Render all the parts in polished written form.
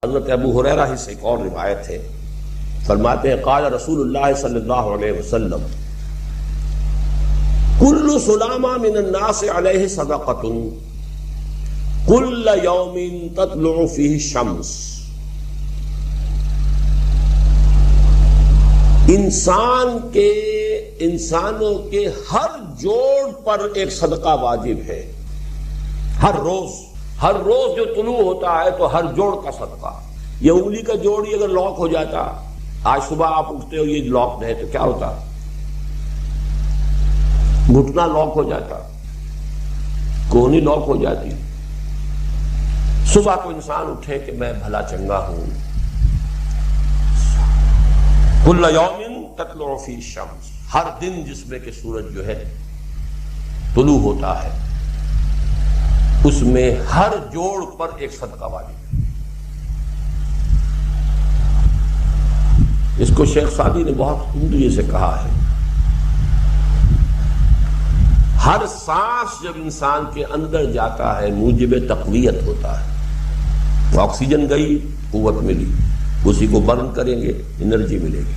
حضرت ابو ہریرہ ہی سے ایک اور روایت ہے، فرماتے ہیں قال رسول اللہ صلی اللہ علیہ وسلم کل سلامہ من الناس علیہ صدقۃ کل یوم تطلع فیہ الشمس۔ انسانوں کے ہر جوڑ پر ایک صدقہ واجب ہے، ہر روز جو طلوع ہوتا ہے تو ہر جوڑ کا صدقہ۔ یہ انگلی کا جوڑ ہی اگر لاک ہو جاتا، آج صبح آپ اٹھتے ہو یہ لاک ہے تو کیا ہوتا؟ گھٹنا لاک ہو جاتا، کونی لاک ہو جاتی۔ صبح کو انسان اٹھے کہ میں بھلا چنگا ہوں، کل یوم تطلع فی الشمس، ہر دن جس میں کہ سورج جو ہے طلوع ہوتا ہے اس میں ہر جوڑ پر ایک صدقہ واجب ہے۔ اس کو شیخ سعدی نے بہت عمدگی سے کہا ہے، ہر سانس جب انسان کے اندر جاتا ہے موجب تقویت ہوتا ہے، آکسیجن گئی قوت ملی، اسی کو برن کریں گے انرجی ملے گی۔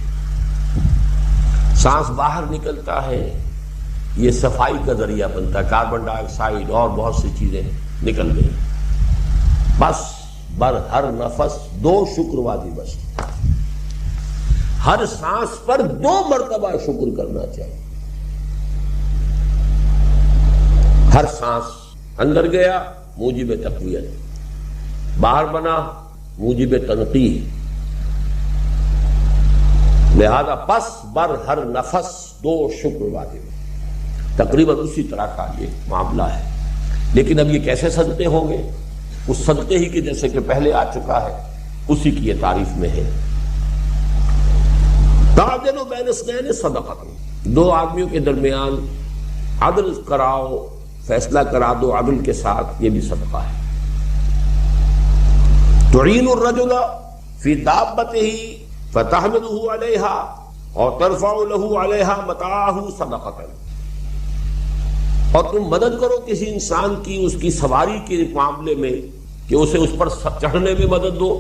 سانس باہر نکلتا ہے یہ صفائی کا ذریعہ بنتا ہے، کاربن ڈائی آکسائڈ اور بہت سی چیزیں نکل گئی، بس بر ہر نفس دو شکر واجب بس، ہر سانس پر 2 مرتبہ شکر کرنا چاہیے۔ ہر سانس اندر گیا موجب تقویت، باہر بنا موجب تنقیح، لہذا پس بر ہر نفس 2 شکر واجب۔ تقریباً اسی طرح کا یہ معاملہ ہے، لیکن اب یہ کیسے صدقے ہوں گے؟ اس صدقے ہی کے جیسے کہ پہلے آ چکا ہے اسی کی یہ تعریف میں ہے۔ تعدل بین اثنین صدقۃ، 2 آدمیوں کے درمیان عدل کراؤ، فیصلہ کرا دو عدل کے ساتھ، یہ بھی صدقہ ہے۔ تعین الرجل فی دابتہ فتحملہ علیہا اور ترفع لہ علیہا متاعہ صدقۃ، اور تم مدد کرو کسی انسان کی اس کی سواری کے معاملے میں کہ اسے اس پر چڑھنے میں مدد دو،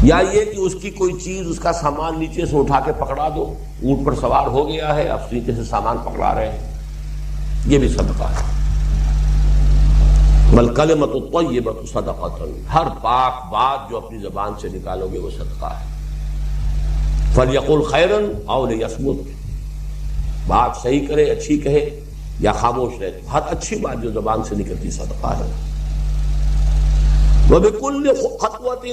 یا یہ کہ اس کی کوئی چیز اس کا سامان نیچے سے اٹھا کے پکڑا دو، اونٹ پر سوار ہو گیا ہے اب نیچے سے سامان پکڑا رہے ہیں، یہ بھی صدقہ ہے۔ والکلمۃ الطیبۃ صدقۃ، ہر پاک بات جو اپنی زبان سے نکالو گے وہ صدقہ ہے۔ فلیقل خیرا او لیصمت، بات صحیح کرے، اچھی کہے یا خاموش رہے، ہر اچھی بات جو زبان سے نکلتی صدقہ ہے۔ وبکل خطوۃ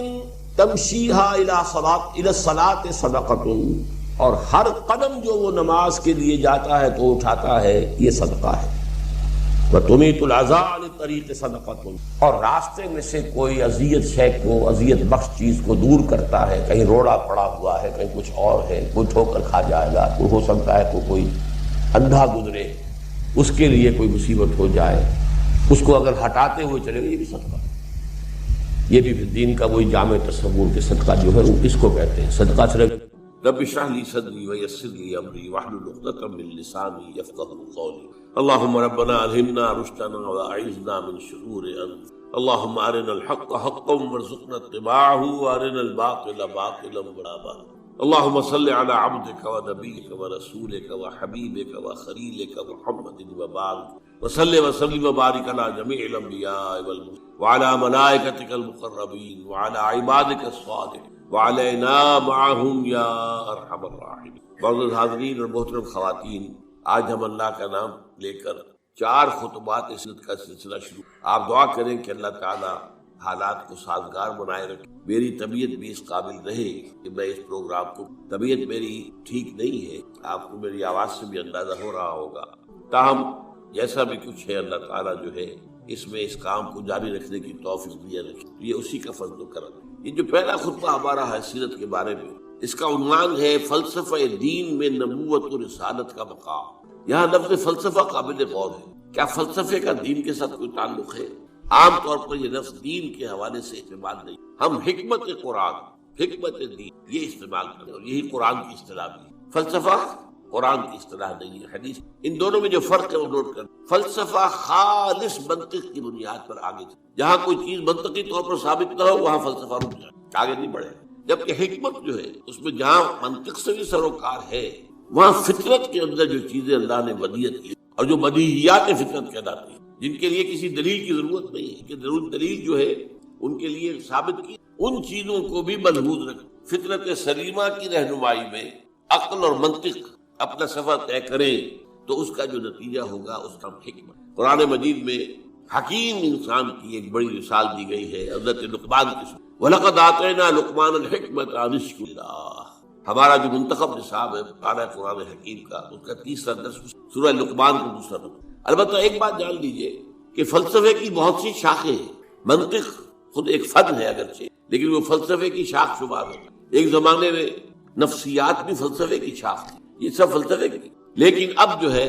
تمشیھا الی الصلاۃ صدقۃ، اور ہر قدم جو وہ نماز کے لیے جاتا ہے تو اٹھاتا ہے یہ صدقہ ہے۔ وتمیت الاذی عن الطریق صدقۃ، اور راستے میں سے کوئی اذیت شے کو، اذیت بخش چیز کو دور کرتا ہے، کہیں روڑا پڑا ہوا ہے، کہیں کچھ اور ہے، کوئی ٹھوکر کھا جائے گا، کوئی ہو سکتا ہے کوئی اندھا گزرے، اس کے لیے کوئی مصیبت ہو جائے، اس کو اگر ہٹاتے ہوئے چلے گا یہ بھی صدقہ ہے۔ یہ بھی دین کا وہی جامع تصور کے صدقہ جو ہے اس کو کہتے ہیں صدقہ۔ صرف رب اشرح لی صدری ویسر لی امری واحلل عقدۃ من لسانی یفقهوا قولی۔ اللهم ربنا الہمنا رشدنا واعذنا من شرور انفسنا، اللهم ارنا الحق حقا وارزقنا اتباعه وارنا الباطل باطلا وارزقنا اجتنابه۔ اللهم صل على عبدك ونبيك ورسولك وحبيبك وخليلك محمد وبارك وصل وسلم وبارك على جميع الانبياء والمرسلين وعلى ملائكتك المقربين وعلى عبادك الصالحين وعلينا معهم يا ارحم الراحمين۔ معزز حاضرین اور محترم خواتین، آج ہم اللہ کا نام لے کر 4 خطبات عزت کا سلسلہ شروع۔ آپ دعا کریں کہ اللہ تعالی حالات کو سازگار بنائے رکھے، میری طبیعت بھی اس قابل رہے کہ میں اس پروگرام کو، طبیعت میری ٹھیک نہیں ہے، آپ کو میری آواز سے بھی اندازہ ہو رہا ہوگا، تاہم جیسا بھی کچھ ہے اللہ تعالیٰ جو ہے اس میں اس کام کو جاری رکھنے کی توفیق دیا رکھے، یہ اسی کا فضل و کرم۔ یہ جو پہلا خطبہ ہمارا ہے سیرت کے بارے میں، اس کا عنوان ہے فلسفہ دین میں نبوت و رسالت کا مقام۔ یہاں لفظ فلسفہ قابل غور ہے، کیا فلسفے کا دین کے ساتھ کوئی تعلق ہے؟ عام طور پر یہ لفظ دین کے حوالے سے استعمال نہیں، ہم حکمت قرآن، حکمت دین یہ استعمال کریں، اور یہی قرآن کی اصطلاح بھی ہے۔ فلسفہ قرآن کی اصطلاح نہیں ہے، حدیث۔ ان دونوں میں جو فرق ہے وہ نوٹ کر۔ فلسفہ خالص منطق کی بنیاد پر آگے چلے، جہاں کوئی چیز منطقی طور پر ثابت نہ ہو وہاں فلسفہ رک جائے، آگے نہیں بڑھے۔ جبکہ حکمت جو ہے اس میں جہاں منطق سے بھی سروکار ہے، وہاں فطرت کے اندر جو چیزیں اللہ نے ودیت کی اور جو بدیہیات فطرت کہلاتی ہیں، جن کے لیے کسی دلیل کی ضرورت نہیں ہے کہ ضرور دلیل جو ہے ان کے لیے ثابت کی، ان چیزوں کو بھی ملحوظ رکھ۔ فطرت سلیمہ کی رہنمائی میں عقل اور منطق اپنا سفر طے کریں تو اس کا جو نتیجہ ہوگا اس کا حکمت۔ قرآن مجید میں حکیم انسان کی ایک بڑی مثال دی گئی ہے حضرت لقمان کی۔ وَلَقَدْ آتَيْنَا لُقْمَانَ الْحِكْمَةَ أَنِ اشْكُرْ لِلَّهِ۔ ہمارا جو منتخب نصاب ہے قرآن حکیم کا، اس کا تیسرا درس سورہ لقمان کا دوسرا درس۔ البتہ ایک بات جان لیجئے کہ فلسفے کی بہت سی شاخیں ہیں۔ منطق خود ایک فن ہے اگرچہ، لیکن وہ فلسفے کی شاخ شمار ہے۔ ایک زمانے میں نفسیات بھی فلسفے کی شاخ تھی، یہ سب فلسفے کی، لیکن اب جو ہے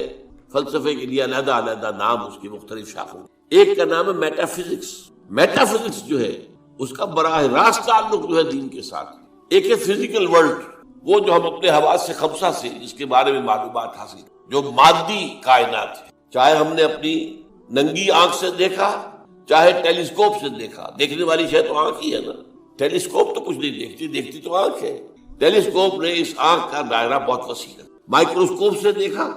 فلسفے کے لیے علیحدہ علیحدہ نام اس کی مختلف شاخوں۔ ایک کا نام ہے میٹا فزکس۔ میٹا فزکس جو ہے اس کا براہ راست تعلق جو ہے دین کے ساتھ۔ ایک ہے فزیکل ورلڈ، وہ جو ہم اپنے حواس سے خمسہ سے جس کے بارے میں معلومات حاصل، جو مادی کائنات ہے، چاہے ہم نے اپنی ننگی آنکھ سے دیکھا چاہے ٹیلیسکوپ سے دیکھا۔ دیکھنے والی شے تو آنکھ ہی ہے نا، ٹیلیسکوپ تو کچھ نہیں دیکھتی، دیکھتی تو آنکھ ہے۔ ٹیلیسکوپ نے اس آنکھ کا دائرہ بہت وسیع کر۔ مائکروسکوپ سے دیکھا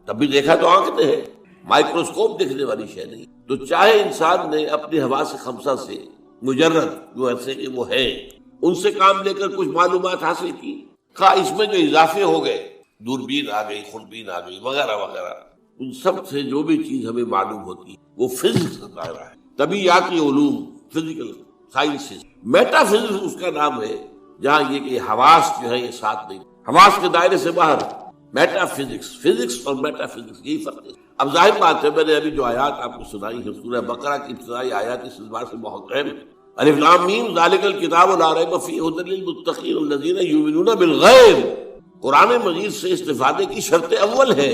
تب بھی دیکھا تو آنکھ نے ہے، مائکروسکوپ دیکھنے والی شے نہیں۔ تو چاہے انسان نے اپنے حواس خمسہ سے مجرد جو ایسے کہ وہ ہے ان سے کام لے کر کچھ معلومات حاصل کی، خواہ اس میں جو اضافے ہو گئے، دوربین آ گئی، خوربین آ گئی وغیرہ وغیرہ، ان سب سے جو بھی چیز ہمیں معلوم ہوتی ہے وہ فزکس کا دائرہ ہے، طبیعیاتی علوم، فزیکل سائنسز۔ میٹا فزکس اس کا نام ہے جہاں یہ کہ حواس جو ہے یہ ساتھ نہیں، حواس کے دائرے سے باہر۔ میٹا فزکس، فزکس اور میٹا فزکس یہی فرق ہے۔ اب ظاہر بات ہے، میں نے ابھی جو آیات آپ کو سنائی ہے سورہ بقرہ کی ابتدائی آیات اس اعتبار سے بہت اہم ہے۔ الف لام میم ذالک الکتاب لا ریب فیہ ھدی للمتقین الذین یؤمنون بالغیب۔ قرآن مجید سے استفادے کی شرط اول ہے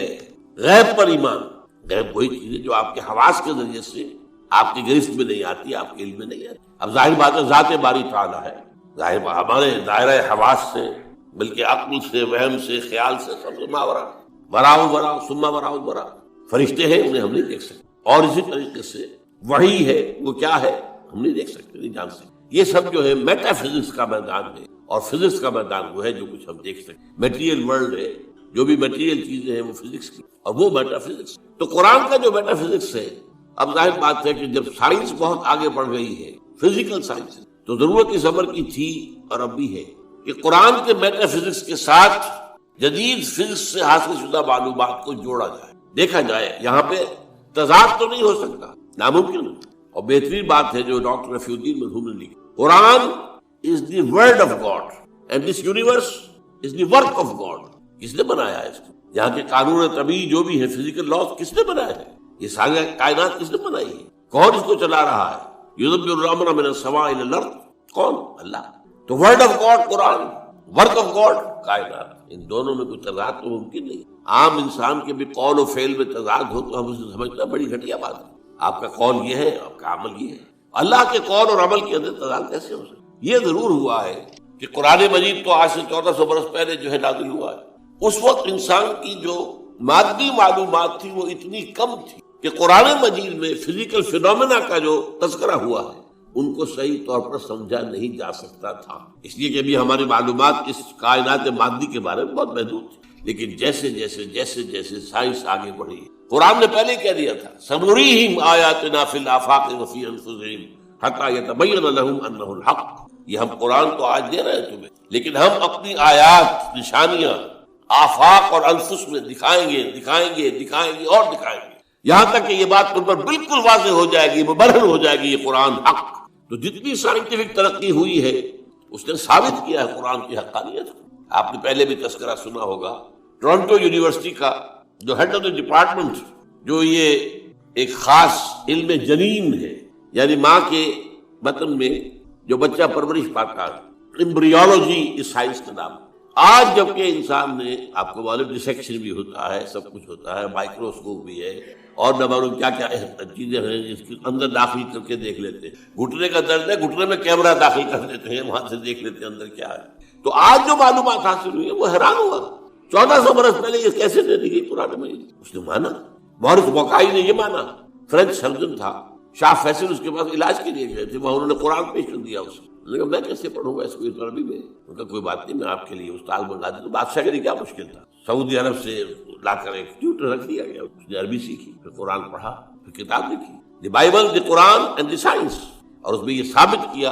غیب پر ایمان۔ غیب وہی چیز ہے جو آپ کے حواس کے ذریعے سے آپ کی گرفت میں نہیں آتی، آپ کے علم میں نہیں آتی۔ اب ظاہر بات ہے ذات باری تعالیٰ ہے، ظاہر ہمارے دائرہ حواس سے بلکہ عقل سے، وہم سے، خیال سے، سب سے ماورا، وراء ورا ثم وراء ورا۔ فرشتے ہیں انہیں ہم نہیں دیکھ سکتے، اور اسی طریقے سے وحی ہے وہ کیا ہے ہم نہیں دیکھ سکتے، نہیں جان سکتے۔ یہ سب جو ہے میٹا فزکس کا میدان ہے، اور فزکس کا میدان وہ ہے جو کچھ ہم دیکھ سکتے۔ میٹیریل ورلڈ ہے، جو بھی میٹیریل چیزیں ہیں وہ فزکس کی، اور وہ میٹا فزکس۔ تو قرآن کا جو میٹا فزکس ہے، اب ظاہر بات ہے کہ جب سائنس بہت آگے بڑھ گئی ہے، فزیکل سائنس، تو ضرورت اس امر کی تھی اور اب بھی ہے کہ قرآن کے میٹا فزکس کے ساتھ جدید فزکس سے حاصل شدہ معلومات کو جوڑا جائے، دیکھا جائے۔ یہاں پہ تضاد تو نہیں ہو سکتا، ناممکن ہے۔ اور بہترین بات ہے جو ڈاکٹر رفیع الدین مرحوم نے لکھی، قرآن is the word of God and this universe is the work of God۔ کس نے بنایا ہے اس کو؟ یہاں کے قانون طبیعی جو بھی ہے، فزیکل لاز، کس نے بنایا ہے؟ یہ ساری کائنات کس نے بنائی ہے؟ کون اس کو چلا رہا ہے؟ یدبر الامر من السماء الى الارض، کون؟ اللہ۔ تو word of God Quran, work of God کائنات، ان دونوں میں کوئی تضاد تو ممکن نہیں۔ عام انسان کے بھی قول و فعل میں تضاد ہو تو ہم اسے سمجھنا بڑی گھٹیا بات ہے۔ آپ کا قول یہ ہے، آپ کا عمل یہ ہے، اللہ کے قول اور عمل کے اندر تضاد کیسے ہو سکتا؟ یہ ضرور ہوا ہے کہ قرآن مجید تو آج سے 1400 برس پہلے جو ہے نازل ہوا ہے، اس وقت انسان کی جو مادی معلومات تھی وہ اتنی کم تھی کہ قرآن مجید میں فزیکل فینومینا کا جو تذکرہ ہوا ہے ان کو صحیح طور پر سمجھا نہیں جا سکتا تھا، اس لیے کہ ابھی ہماری معلومات اس کائنات مادی کے بارے میں بہت محدود تھی۔ لیکن جیسے جیسے جیسے جیسے سائنس آگے بڑھی، قرآن نے پہلے کہہ دیا تھا سنریہم آیاتنا فی الآفاق وفی انفسہم حتی یتبین لہم انہ الحق۔ یہ ہم قرآن تو آج دے رہے ہیں تمہیں، لیکن ہم اپنی آیات، نشانیاں آفاق اور انفس میں دکھائیں گے دکھائیں گے دکھائیں گے اور دکھائیں گے، یہاں تک کہ یہ بات تم پر بالکل واضح ہو جائے گی، مبرہن ہو جائے گی یہ قرآن حق۔ تو جتنی سائنٹیفک ترقی ہوئی ہے اس نے ثابت کیا ہے قرآن کی حقانیت کو۔ آپ نے پہلے بھی تذکرہ سنا ہوگا ٹورنٹو یونیورسٹی کا جو ہیڈ آف دا ڈپارٹمنٹ، جو یہ ایک خاص علم جنین ہے، یعنی ماں کے بطن میں جو بچہ پرورش پاتا ہے، ایمبریولوجی اس سائنس کا نام۔ آج جبکہ انسان نے، آپ کو معلوم ڈسیکشن بھی ہوتا ہے، سب کچھ ہوتا ہے، مائکروسکوپ بھی ہے اور نہ معلوم کیا کیا چیزیں ہیں جس کے اندر داخل کر کے دیکھ لیتے ہیں۔ گھٹنے کا درد ہے، گھٹنے میں کیمرہ داخل کر دیتے ہیں، وہاں سے دیکھ لیتے ہیں اندر کیا ہے۔ تو آج جو معلومات حاصل ہوئی ہے وہ حیران ہوا 1400 برس پہلے یہ کیسے دے دی گئی قرآن میں؟ اس نے مانا. مورس بوکائی نے یہ مانا، فرینچ سرجن تھا، شاہ فیصل اس کے پاس علاج کے لیے گئے تھے، وہاں انہوں نے قرآن پیش کر دیا اسے. نے کہا میں کیسے پڑھوں گا اس کو عربی میں؟ ان کا کوئی بات نہیں، میں آپ کے لیے استاد منگا دوں. بادشاہ کے لیے کیا مشکل تھا، سعودی عرب سے لا کر ایک ٹیوٹر رکھ دیا گیا، اس نے عربی سیکھی، پھر قرآن پڑھا، پھر کتاب لکھی، the Bible, the Quran and the science. اور اس میں یہ ثابت کیا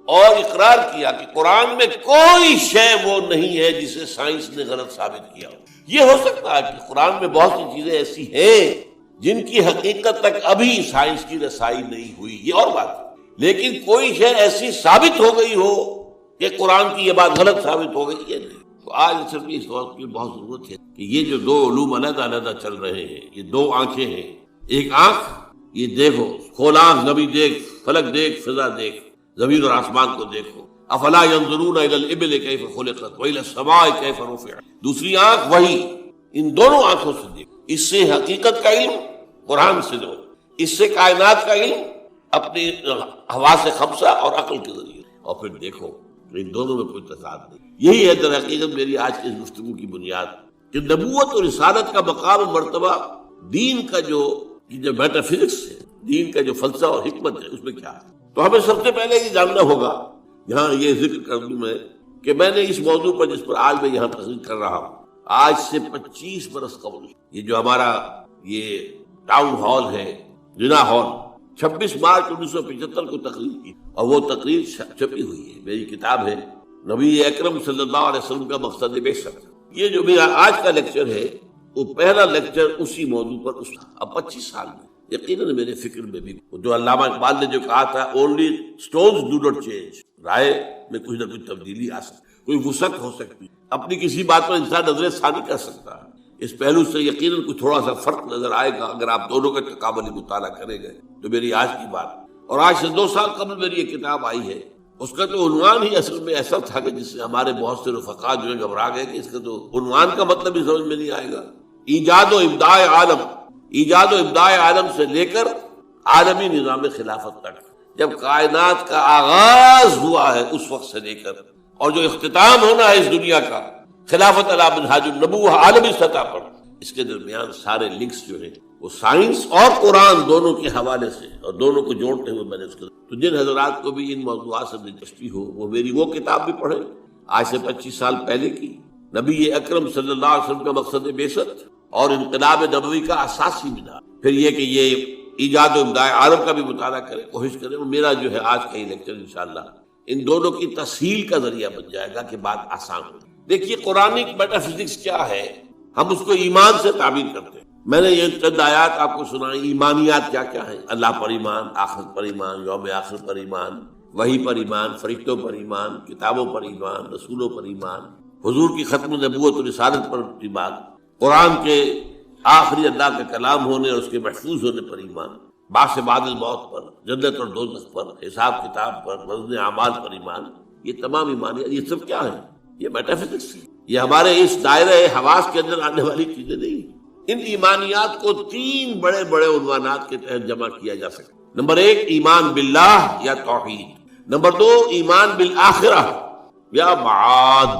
اور اقرار کیا کہ قرآن میں کوئی شے وہ نہیں ہے جسے سائنس نے غلط ثابت کیا ہو. یہ ہو سکتا ہے کہ قرآن میں بہت سی چیزیں ایسی ہیں جن کی حقیقت تک ابھی سائنس کی رسائی نہیں ہوئی، یہ اور بات ہے، لیکن کوئی شے ایسی ثابت ہو گئی ہو کہ قرآن کی یہ بات غلط ثابت ہو گئی، یہ نہیں. تو آج صرف اس وقت کی بہت ضرورت ہے کہ یہ جو دو علوم علیحدہ علیحدہ چل رہے ہیں، یہ دو آنکھیں ہیں. ایک آنکھ یہ دیکھو، کھول آنکھ، نبی دیکھ، فلک دیکھ، فضا دیکھ، زمین اور آسمان کو دیکھو. افلا ينظرون الى الابل كيف خلقت والى السماء كيف رفعت. دوسری آنکھ وہی، ان دونوں آنکھوں سے دیکھو. اس سے حقیقت کا علم قرآن سے دو، اس سے کائنات کا علم اپنی حواس خمسہ اور عقل کے ذریعے، اور پھر دیکھو ان دونوں میں کوئی تضاد نہیں. یہی ہے در حقیقت میری آج کی گفتگو کی بنیاد، کہ نبوت اور رسالت کا مقام و مرتبہ دین کا جو میٹا فزکس ہے، دین کا جو فلسفہ اور حکمت ہے، اس میں کیا ہے. تو ہمیں سب سے پہلے یہ جاننا ہوگا، یہاں یہ ذکر کر دوں میں کہ میں نے اس موضوع پر جس پر آج میں یہاں تقریر کر رہا ہوں، آج سے 25 برس قبل یہ جو ہمارا یہ ٹاؤن ہال ہے، جنا ہال، 26 مارچ 1975 کو تقریر کی، اور وہ تقریر چھپی ہوئی ہے، میری کتاب ہے نبی اکرم صلی اللہ علیہ وسلم کا مقصد بعثت. یہ جو میرا آج کا لیکچر ہے وہ پہلا لیکچر اسی موضوع پر اس. اب 25 سال میں یقیناً میرے فکر میں بھی جو علامہ اقبال نے جو کہا تھا، only stones do not change, رائے میں کچھ نہ کچھ تبدیلی آ سکتی، کوئی وسعت ہو سکتی، اپنی کسی بات پر انسان نظر ثانی کر سکتا ہے. اس پہلو سے یقیناً کچھ تھوڑا سا فرق نظر آئے گا اگر آپ دونوں کا تقابلی مطالعہ کریں گے. تو میری آج کی بات، اور آج سے 2 سال قبل میری یہ کتاب آئی ہے، اس کا تو عنوان ہی اصل میں ایسا تھا کہ جس سے ہمارے بہت سے رفقا جو ہے گھبرا گئے کہ اس کا تو عنوان کا مطلب ہی سمجھ میں نہیں آئے گا. ایجاد و ابداع عالم، ایجاد و ابداع عالم سے لے کر عالمی نظام خلافت تک، جب کائنات کا آغاز ہوا ہے اس وقت سے لے کر، اور جو اختتام ہونا ہے اس دنیا کا خلافت علی منہاج النبوہ عالمی سطح پر، اس کے درمیان سارے لنکس جو ہیں وہ سائنس اور قرآن دونوں کے حوالے سے، اور دونوں کو جوڑتے ہوئے میں نے اس کے. تو جن حضرات کو بھی ان موضوعات سے دلچسپی ہو وہ میری وہ کتاب بھی پڑھیں، آج سے 25 سال پہلے کی، نبی اکرم صلی اللہ علیہ وسلم کا مقصد بعثت اور انقلاب نبوی کا اساسی بنا. پھر یہ کہ یہ ایجاد و ابداع عالم کا بھی مطالعہ کریں، کوشش کریں. اور میرا جو ہے آج کا یہ لیکچر انشاءاللہ ان دونوں کی تسہیل کا ذریعہ بن جائے گا کہ بات آسان ہو. دیکھیے قرآنی میٹا فزکس کیا ہے، ہم اس کو ایمان سے تعبیر کرتے ہیں. میں نے یہ چند آیات آپ کو سنائی. ایمانیات کیا کیا ہیں؟ اللہ پر ایمان، آخرت پر ایمان، یوم آخر پر ایمان، وحی پر ایمان، فرشتوں پر ایمان، کتابوں پر ایمان، رسولوں پر ایمان، حضور کی ختم نبوت اور رسالت پر ایمان، قرآن کے آخری اللہ کا کلام ہونے اور اس کے محفوظ ہونے پر ایمان، بعث بعد الموت پر، جنت اور دوزخ پر، حساب کتاب پر، وزن اعمال پر ایمان. یہ تمام ایمانیات، یہ سب کیا ہے؟ یہ میٹا فزکس ہے. یہ ہمارے اس دائرہ حواس کے اندر آنے والی چیزیں نہیں. ان ایمانیات کو 3 بڑے بڑے عنوانات کے تحت جمع کیا جا سکتا. نمبر 1 ایمان باللہ یا توحید. نمبر 2 ایمان بالآخرہ یا معاد.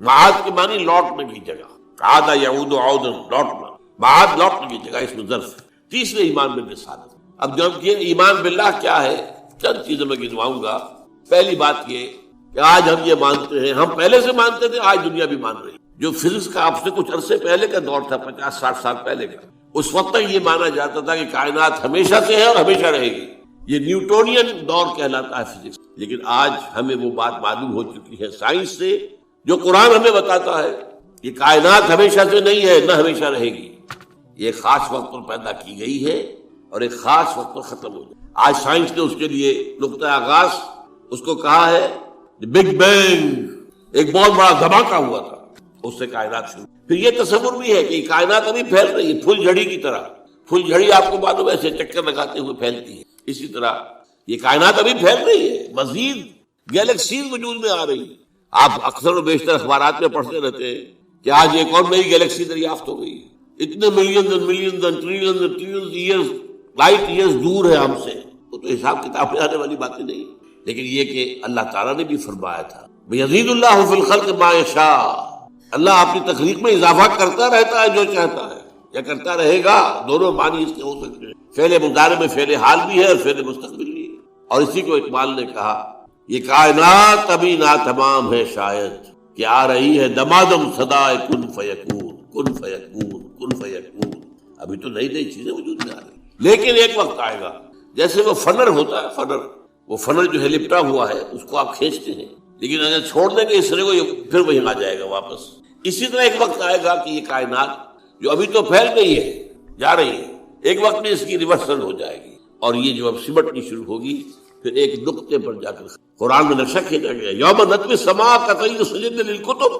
معاد کے معنی لوٹنے کی جگہ، عاد یعود عودا، لوٹنا، معاد لوٹنے کی جگہ، اس میں ظرف. تیسرے ایمان بالرسالت. اب جب یہ ایمان باللہ کیا ہے، چند چیزیں میں گنواؤں گا. پہلی بات یہ کہ آج ہم یہ مانتے ہیں، ہم پہلے سے مانتے تھے، آج دنیا بھی مان رہی. جو فزکس کا آپ سے کچھ عرصے پہلے کا دور تھا، 50-60 سال پہلے کا، اس وقت تک یہ مانا جاتا تھا کہ کائنات ہمیشہ سے ہے اور ہمیشہ رہے گی. یہ نیوٹونین دور کہلاتا ہے فزکس. لیکن آج ہمیں وہ بات معلوم ہو چکی ہے سائنس سے، جو قرآن ہمیں بتاتا ہے یہ کائنات ہمیشہ سے نہیں ہے، نہ ہمیشہ رہے گی. یہ خاص وقت پر پیدا کی گئی ہے اور ایک خاص وقت پر ختم ہو جائے. آج سائنس نے اس کے لیے نقطہ آغاز اس کو کہا ہے بگ بینگ. ایک بہت بڑا دھماکہ ہوا تھا، اس سے کائنات شروع. پھر یہ تصور بھی ہے کہ کائنات ابھی پھیل رہی ہے، پھول جھڑی کی طرح. پھول جھڑی آپ کو معلوم ہے ایسے چکر لگاتے ہوئے پھیلتی ہے، اسی طرح یہ کائنات ابھی پھیل رہی ہے، مزید گیلیکسیز وجود میں آ رہی ہے. آپ اکثر و بیشتر اخبارات میں پڑھتے رہتے ہیں کہ آج ایک اور نئی گیلیکسی دریافت ہو گئی. اتنے millions trillions years, light years دور ہے ہم سے. وہ تو حساب کتاب میں آنے والی باتیں نہیں. لیکن یہ کہ اللہ تعالیٰ نے بھی فرمایا تھا یزید اللہ فی الخلق ما یشاء، اللہ اپنی تخلیق میں اضافہ کرتا رہتا ہے جو چاہتا ہے، یا کرتا رہے گا، دونوں معنی اس کے ہو سکتے ہیں۔ فعل مضارع میں فعل حال بھی ہے اور فعل مستقبل بھی ہے۔ اور اسی کو اقبال نے کہا یہ کائنات ابھی ناتمام ہے شاید کہ آ رہی ہے دمادم صدائے کن فیکون کن فیکون کن فیکون، ابھی تو نئی نئی چیزیں وجود میں آ رہی، لیکن ایک وقت آئے گا جیسے وہ فنر ہوتا ہے، وہ فنر جو ہے لپٹا ہوا ہے اس کو آپ کھینچتے ہیں، لیکن اگر چھوڑ دیں گے اس طرح کو یہ پھر وہیں آ جائے گا واپس۔ اسی طرح ایک وقت آئے گا کہ یہ کائنات جو ابھی تو پھیل گئی ہے، جا رہی ہے، ایک وقت میں اس کی ریورسل ہو جائے گی، اور یہ جو اب سمٹنی شروع ہوگی پھر ایک نقطے پر جا کر قرآن میں نقشہ کھینچا گیا یوم نطوی السماء کطی سجل للکتب،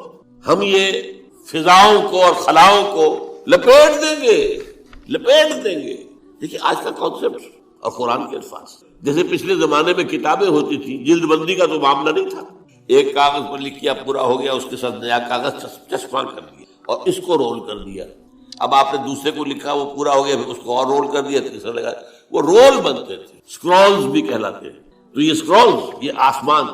ہم یہ فضاؤں کو اور خلاؤں کو لپیٹ دیں گے۔ دیکھیے آج کا کانسیپٹ اور قرآن کے الفاظ، جیسے پچھلے زمانے میں کتابیں ہوتی تھی، جلد بندی کا تو معاملہ نہیں تھا، ایک کاغذ پر لکھ کیا پورا ہو گیا، اس کے ساتھ نیا کاغذ چسپاں کر دیا اور اس کو رول کر دیا، اب آپ نے دوسرے کو لکھا وہ پورا ہو گیا پھر اس کو اور رول کر دیا، تیسرا لگا، وہ رول بنتے تھے، اسکرولز بھی کہلاتے ہیں۔ تو یہ اسکرولز، یہ آسمان،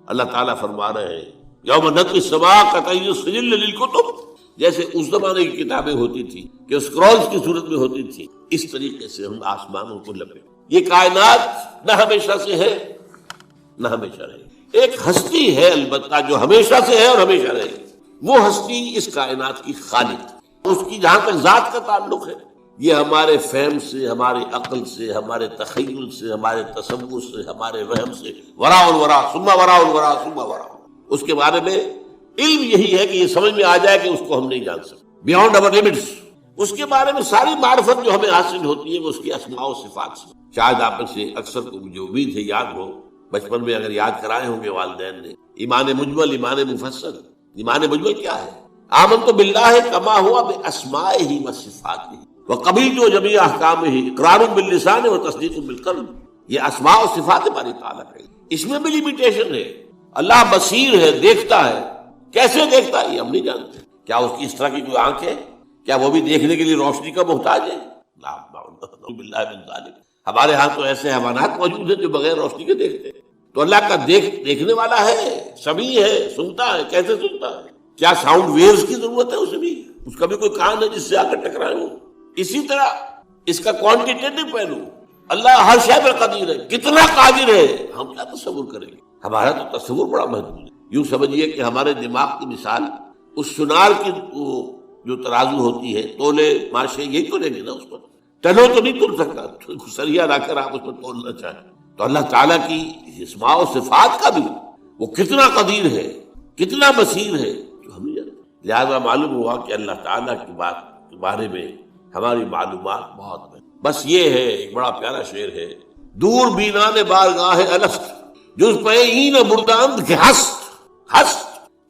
اللہ تعالیٰ فرما رہے ہیں یوم نطوی السماء کطی سجل للکتب، جیسے اس زمانے کی کتابیں ہوتی تھی کہ اسکرولز کی صورت میں ہوتی تھی، اس طریقے سے ہم آسمانوں کو لپیٹ۔ یہ کائنات نہ ہمیشہ سے ہے نہ ہمیشہ رہے گی، ایک ہستی ہے البتہ جو ہمیشہ سے ہے اور ہمیشہ رہے گی، وہ ہستی اس کائنات کی خالق، اس کی جہاں تک ذات کا تعلق ہے یہ ہمارے فہم سے، ہماری عقل سے، ہمارے تخیل سے، ہمارے تصور سے، ہمارے وہم سے، وراء الورا ثم وراء الورا ثم وراء، اس کے بارے میں علم یہی ہے کہ یہ سمجھ میں آ جائے کہ اس کو ہم نہیں جان سکتے، بیانڈ اور لمٹس۔ اس کے بارے میں ساری معرفت جو ہمیں حاصل ہوتی ہے وہ اس کی اسماء و صفات سے۔ شاید آپ میں سے اکثر کو جو امید ہے یاد ہو، بچپن میں اگر یاد کرائے ہوں گے والدین نے، ایمان مجمل، ایمان مفصل۔ ایمان مجمل کیا ہے؟ آمنت باللہ کما ہوا باسمائہ و صفاتہ وقبلت جمیع احکامہ اقرار باللسان و تصدیق بالقلب۔ یہ اسماء و صفات ہماری تعلق ہے، اس میں بھی لمیٹیشن ہے۔ اللہ بصیر ہے، دیکھتا ہے، کیسے دیکھتا ہے یہ ہم نہیں جانتے۔ کیا اس کی اس طرح کی کوئی آنکھ ہے؟ کیا وہ بھی دیکھنے کے لیے روشنی کا محتاج ہے؟ باللہ من ذالک۔ ہمارے ہاں تو ایسے حیوانات موجود ہیں جو بغیر روشنی کے دیکھتے ہیں، تو اللہ کا دیکھنے والا ہے، سمیع ہے، سنتا ہے، کیسے سنتا ہے؟ کیا ساؤنڈ ویوز کی ضرورت ہے اسے بھی؟ اس کا بھی کوئی کان ہے جس سے آ کر ٹکرائے ہو؟ اسی طرح اس کا کوانٹیٹیو پہلو، اللہ ہر شے پر قدیر ہے، کتنا قادر ہے ہم کیا تصور کریں گے؟ ہمارا تو تصور بڑا محدود ہے۔ یوں سمجھیے کہ ہمارے دماغ کی مثال اس سنار کی جو ترازو ہوتی ہے، تولے ماشے یہی تو لیں گے نا، اس پر ٹنوں تو نہیں تول سکتا، سریا لا کر آپ اس پر تولنا چاہیں۔ تو اللہ تعالیٰ کی اسماء و صفات کا بھی وہ کتنا قدیر ہے، کتنا بصیر ہے جو ہم نہیں جانتے۔ لہذا معلوم ہوا کہ اللہ تعالیٰ کی بات کے بارے میں ہماری معلومات بہت ہے۔ بس یہ ہے، ایک بڑا پیارا شعر ہے، دور بینان بارگاہ الست جز پہ این برداند کے ہست۔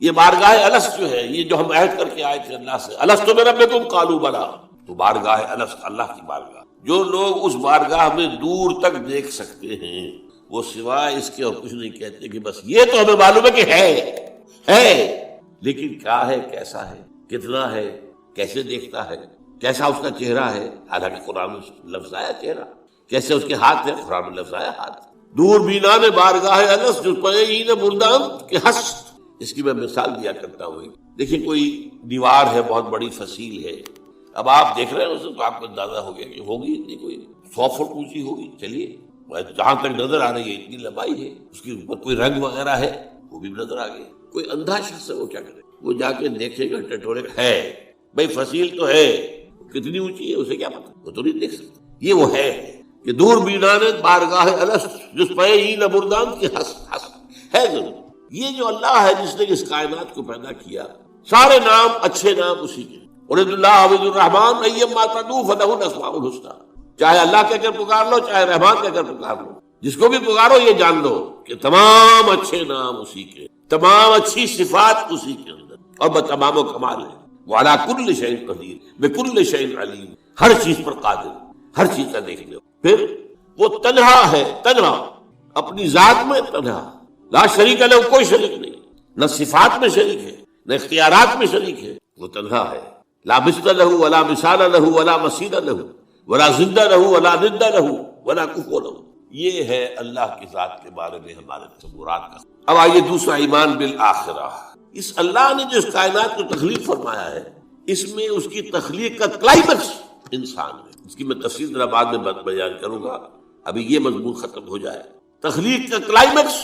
یہ بارگاہ الست جو ہے، یہ جو ہم عہد کر کے آئے تھے اللہ سے، الست بربکم قالوا بلی، تو بارگاہ الست اللہ کی بارگاہ، جو لوگ اس بارگاہ میں دور تک دیکھ سکتے ہیں وہ سوائے اس کے اور کچھ نہیں کہتے کہ بس یہ تو ہمیں معلوم ہے کہ ہے، لیکن کیا ہے، کیسا ہے، کتنا ہے، کیسے دیکھتا ہے، کیسا اس کا چہرہ ہے؟ حالانکہ قرآن میں لفظ آیا چہرہ، کیسے اس کے ہاتھ ہے؟ قرآن میں لفظ آیا ہاتھ۔ دور بینان بارگاہ الست جز پہ این برداند کے ہست، اس کی میں مثال دیا کرتا ہوں۔ دیکھیں کوئی دیوار ہے، بہت بڑی فصیل ہے، اب آپ دیکھ رہے ہیں اسے تو آپ کو اندازہ ہو گیا کہ ہوگی اتنی کوئی 100 فٹ اونچی ہوگی، چلیے جہاں تک نظر آ رہی ہے اتنی لمبائی ہے، اس کے اوپر کوئی رنگ وغیرہ ہے وہ بھی نظر آ گیا۔ کوئی اندھا شخص ہے وہ کیا کرے؟ وہ جا کے دیکھے گا، ٹٹورے ہے بھائی فصیل تو ہے، کتنی اونچی ہے اسے کیا پتا، وہ تو نہیں دیکھ سکتا۔ یہ وہ ہے کہ دور بینان بارگاہ الست جز پہ این برداند کی ہست ہے ضرور۔ یہ جو اللہ ہے جس نے اس کائنات کو پیدا کیا، سارے نام اچھے نام اسی کے، ارید اللہ عبد الرحمن ایما تدعو فلہ الاسماء الحسنی، چاہے اللہ کہہ کر پکار لو، چاہے رحمان کہہ کر پکار لو، جس کو بھی پکارو یہ جان لو کہ تمام اچھے نام اسی کے، تمام اچھی صفات اسی کے اندر، اور بتمام و کمال ہے۔ وعلی کل شیء قدیر بکل شیء علیم، ہر چیز پر قادر، ہر چیز کا دیکھنے۔ پھر وہ تنہا ہے، تنہا اپنی ذات میں تنہا، لا شریک لہ، کوئی شریک نہیں، نہ صفات میں شریک ہے نہ اختیارات میں شریک ہے، وہ تنہا ہے۔ لا مثل لہ ولا مثال لہ ولا مثیل لہ ولا ضد لہ ولا ند لہ ولا کفو لہ۔ یہ ہے اللہ کی ذات کے بارے میں ہمارے تصورات کا۔ اب آئیے دوسرا، ایمان بالآخرہ۔ اس اللہ نے جو اس کائنات کو تخلیق فرمایا ہے، اس میں اس کی تخلیق کا کلائمیکس انسان ہے. اس کی میں تفصیل ذرا بعد میں بیان کروں گا، ابھی یہ مضمون ختم ہو جائے. تخلیق کا کلائمیکس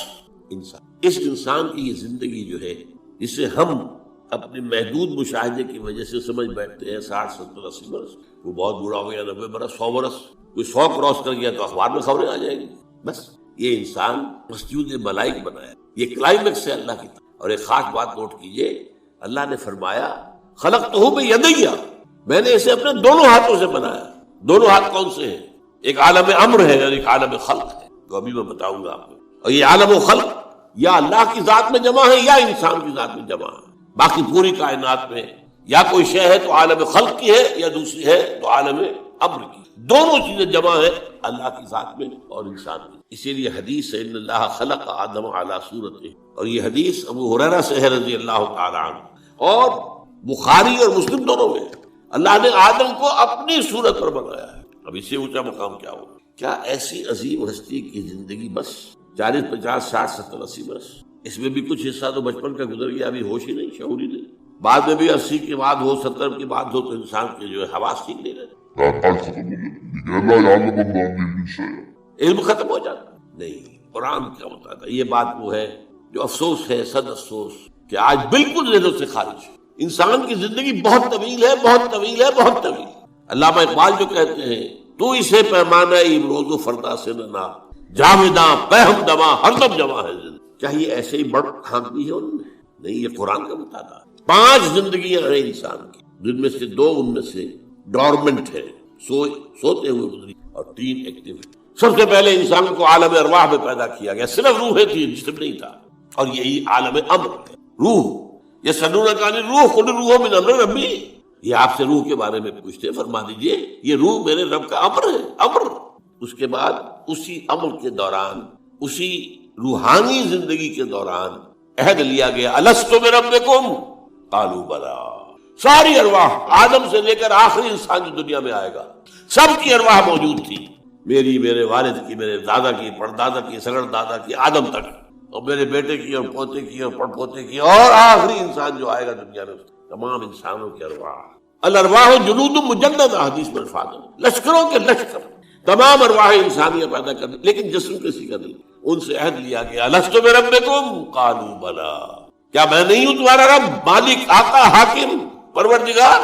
انسان. اس انسان کی یہ زندگی جو ہے، جسے ہم اپنے محدود مشاہدے کی وجہ سے سمجھ بیٹھتے ہیں 60 70 80 برس، وہ بہت بوڑھا ہو گیا، 90 برس، 100 برس، کوئی 100 کراس کر گیا تو اخبار میں خبریں آ جائیں گی. بس یہ انسان مسجود ملائک بنایا، یہ کلائمیکس ہے اللہ کی طرف. اور ایک خاص بات نوٹ کیجئے، اللہ نے فرمایا خلقتہ بیدی، میں نے اسے اپنے دونوں ہاتھوں سے بنایا. دونوں ہاتھ کون سے ہیں؟ ایک عالم امر ہے اور ایک عالم خلق ہے، تو ابھی میں بتاؤں گا آپ کو. اور یہ عالم و خلق یا اللہ کی ذات میں جمع ہے یا انسان کی ذات میں جمع ہے. باقی پوری کائنات میں یا کوئی شے ہے تو عالم خلق کی ہے، یا دوسری ہے تو عالم امر کی. دونوں چیزیں جمع ہے اللہ کی ذات میں اور انسان میں. اسی لیے حدیث ہے ان اللہ خلق آدم علی صورتہ، اور یہ حدیث ابو ہریرہ سے ہے رضی اللہ تعالی عنہ، اور بخاری اور مسلم دونوں میں اللہ نے آدم کو اپنی صورت پر بنایا ہے. اب اس سے اونچا مقام کیا ہوگا؟ کیا ایسی عظیم ہستی کی زندگی بس 40 50 60 70 80 برس، اس میں بھی کچھ حصہ تو بچپن کا گزر گیا، ابھی ہوش ہی نہیں، شعور ہی نہیں. بعد میں بھی 80 کے بعد ہو، 70 کے بعد ہو، تو انسان کے جو ہے حواس ٹھیک نہیں رہتے، علم ختم ہو جاتا. نہیں، قرآن کیا بتاتا ہے؟ یہ بات وہ ہے جو افسوس ہے، صد افسوس، کہ آج بالکل ذہنوں سے خارج ہے. انسان کی زندگی بہت طویل ہے، بہت طویل ہے، بہت طویل. علامہ اقبال جو کہتے ہیں تو اسے پیمانہ امروز و فردا سے نہ جاویداں پہم دماں ہر دم جمع ہے. کیا یہ ایسے ہی بڑھ کھانکتی ہے انہوں نے؟ نہیں، یہ قرآن کا مطالعہ. 5 زندگیاں ہیں انسان کی، جن میں سے 2 ان میں سے ڈورمنٹ ہے، سوتے ہوئے گزری، اور 3 ایکٹیو. سب سے پہلے انسان کو عالم ارواح میں پیدا کیا گیا، صرف روحیں تھی، جسم نہیں تھا. اور یہی عالم امر ہے، روح. یہ سنونک عن الروح قل الروح من امر ربی. یہ آپ سے روح کے بارے میں پوچھتے، فرما دیجئے یہ روح میرے رب کا امر ہے، امر. اس کے بعد اسی امر کے دوران، اسی روحانی زندگی کے دوران عہد لیا گیا الست بربکم قالوا بلی. ساری ارواح آدم سے لے کر آخری انسان جو دنیا میں آئے گا، سب کی ارواح موجود تھی. میری، میرے والد کی، میرے دادا کی، پردادا کی، سگڑ دادا کی، آدم تک، اور میرے بیٹے کی اور پوتے کی اور پڑ پوتے کی، اور آخری انسان جو آئے گا دنیا میں، تمام انسانوں کی ارواح. الارواح جنود مجندہ، حدیث میں الفاظ ہیں، لشکروں کے لشکر، تمام ارواح انسانیہ پیدا کر دی، لیکن جسم کسی کا نہیں. ان سے عہد لیا گیا الست بربکم قالوا بلی، کیا میں نہیں ہوں تمہارا رب، مالک، آقا، حاکم، پروردگار؟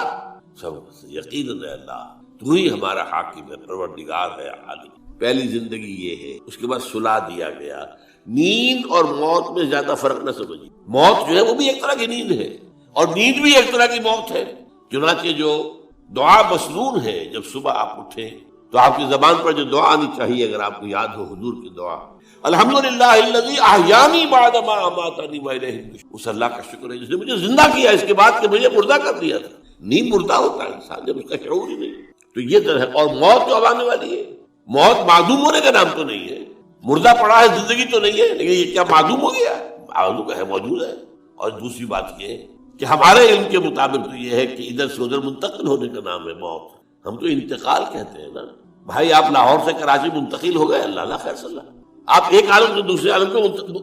سب یقیناً ہے اللہ، تو ہی ہمارا حاکم ہے، پروردگار ہے، عالم. پہلی زندگی یہ ہے. اس کے بعد سلا دیا گیا. نیند اور موت میں زیادہ فرق نہ سمجھیے. موت جو ہے وہ بھی ایک طرح کی نیند ہے، اور نیند بھی ایک طرح کی موت ہے. چنانچہ جو دعا مسنون ہے، جب صبح آپ اٹھیں تو آپ کی زبان پر جو دعا آنی چاہیے، اگر آپ کو یاد ہو حضور کی دعا، الحمدللہ الذی احیانی بعد ما اماتنی والیہ النشور. اس اللہ کا شکر ہے جس نے مجھے زندہ کیا اس کے بعد کہ مجھے مردہ کر دیا تھا. نیند مردہ ہوتا ہے انسان جب اس کا شعور ہی نہیں. تو یہ در ہے. اور موت جو اب آنے والی ہے، موت معدوم ہونے کا نام تو نہیں ہے. مردہ پڑا ہے، زندگی تو نہیں ہے، لیکن یہ کیا معدوم ہو گیا؟ معدوم ہے، موجود ہے. اور دوسری بات یہ کہ ہمارے علم کے مطابق تو یہ ہے کہ ادھر سے ادھر منتقل ہونے کا نام ہے موت. ہم تو انتقال کہتے ہیں نا. بھائی آپ لاہور سے کراچی منتقل ہو گئے، اللہ خیر صلی اللہ، آپ ایک عالم سے دوسرے عالم کو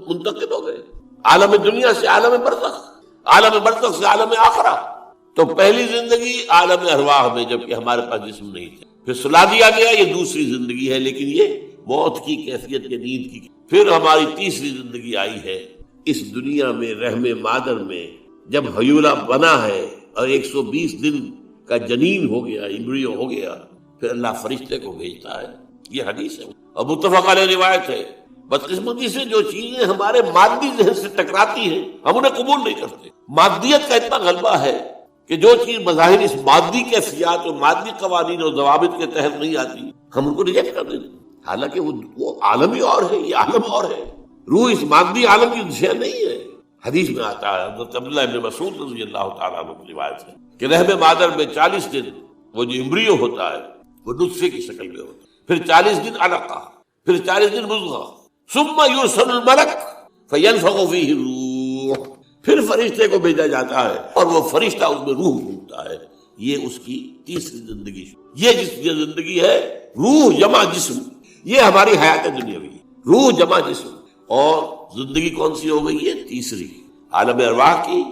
منتقل ہو گئے. عالم دنیا سے عالم برزخ، عالم برزخ سے عالم آخرہ. تو پہلی زندگی عالم ارواح میں، جبکہ ہمارے پاس جسم نہیں تھا. پھر سلا دیا گیا، یہ دوسری زندگی ہے، لیکن یہ موت کی کیفیت کے، نیند کی. پھر ہماری تیسری زندگی آئی ہے اس دنیا میں، رحم مادر میں، جب حیولہ بنا ہے اور 120 دن کا جنین ہو گیا، ایمبریو ہو گیا، پھر اللہ فرشتے کو بھیجتا ہے. یہ حدیث ہے اور متفق علیہ روایت ہے. بدقسمتی سے جو چیزیں ہمارے مادی ذہن سے ٹکراتی ہیں، ہم انہیں قبول نہیں کرتے. مادیت کا اتنا غلبہ ہے کہ جو چیز بظاہر اس مادی کیفیات اور مادی قوانین اور ضوابط کے تحت نہیں آتی، ہم ان کو ریجیکٹ کر دیتے ہیں. حالانکہ وہ عالم ہی اور ہے، یہ عالم اور ہے. روح اس مادی عالم کی شے نہیں ہے. حدیث میں آتا ہے، حضرت عبداللہ ابن مسعود رضی اللہ تعالیٰ عنہ کی روایت ہے کہ رحم مادر میں 40 دن وہ جو ایمبریو ہوتا ہے وہ نطفے کی شکل میں ہوتا ہے، پھر 40 دن علقہ، پھر 40 دن مضغہ، ثم یرسل الملک فینفخ فیہ الروح، پھر فرشتے کو بھیجا جاتا ہے اور وہ فرشتہ اس میں روح ڈھونڈتا ہے. یہ اس کی تیسری زندگی. یہ جس کی زندگی ہے روح جمع جسم، یہ ہماری حیات دنیاوی، روح جمع جسم. اور زندگی کون سی ہو گئی ہے؟ تیسری. عالم ارواح کی،